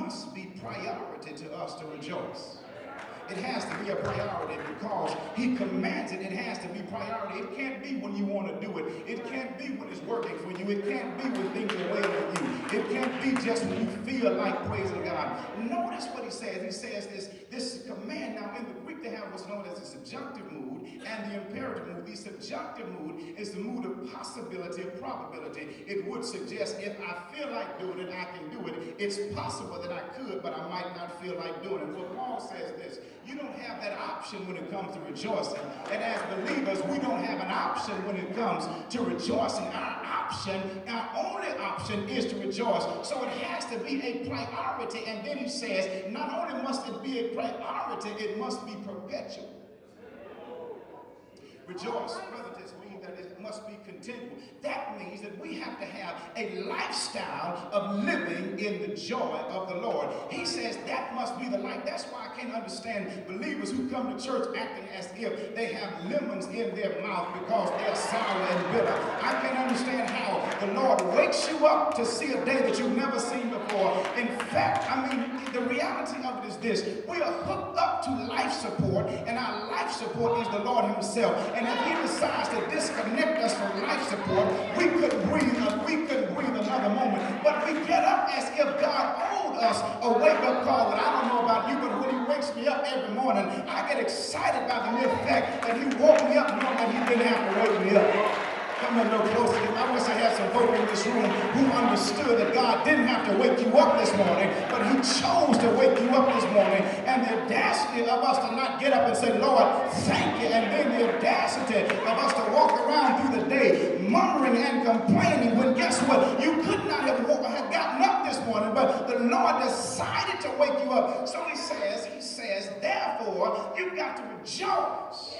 must be priority to us to rejoice. It has to be a priority because he commands it. It has to be priority. It can't be when you want to do it. It can't be when it's working for you. It can't be when things are waiting on you. It can't be just when you feel like praising God. Notice what he says. He says this command. Now in the Greek they have what's known as the subjunctive mood and the imperative mood. The subjunctive mood is the mood of possibility, of probability. It would suggest if I feel like doing it, I can do it. It's possible that I could, but I might not feel like doing it. Well, Paul says this. You don't have that option when it comes to rejoicing. And as believers, we don't have an option when it comes to rejoicing. Our only option is to rejoice. So it has to be a priority. And then he says, not only must it be a priority, it must be perpetual. Rejoice, brother, just means that it must be continual. That means that we have to have a lifestyle of living in the joy of the Lord. He says that must be the life. That's why I can't understand believers who come to church acting as if they have lemons in their mouth because they're sour and bitter. I can't understand how the Lord wakes you up to see a day that you've never seen before. In fact, the reality of it is this. We are hooked up to life support, and our life support is the Lord himself. And if he decides to disconnect us from life support, we couldn't breathe another moment. But we get up as if God owed us a wake-up call. And I don't know about you, but when he wakes me up every morning, I get excited by the mere fact that he woke me up knowing that he didn't have to wake me up. Come a little closer. I wish I had some folk in this room who understood that God didn't have to wake you up this morning, but he chose to wake you up this morning. And the audacity of us to not get up and say, Lord, thank you. And then the audacity of us to walk around through the day murmuring and complaining when guess what? You could not have gotten up this morning, but the Lord decided to wake you up. So he says, therefore, you've got to rejoice.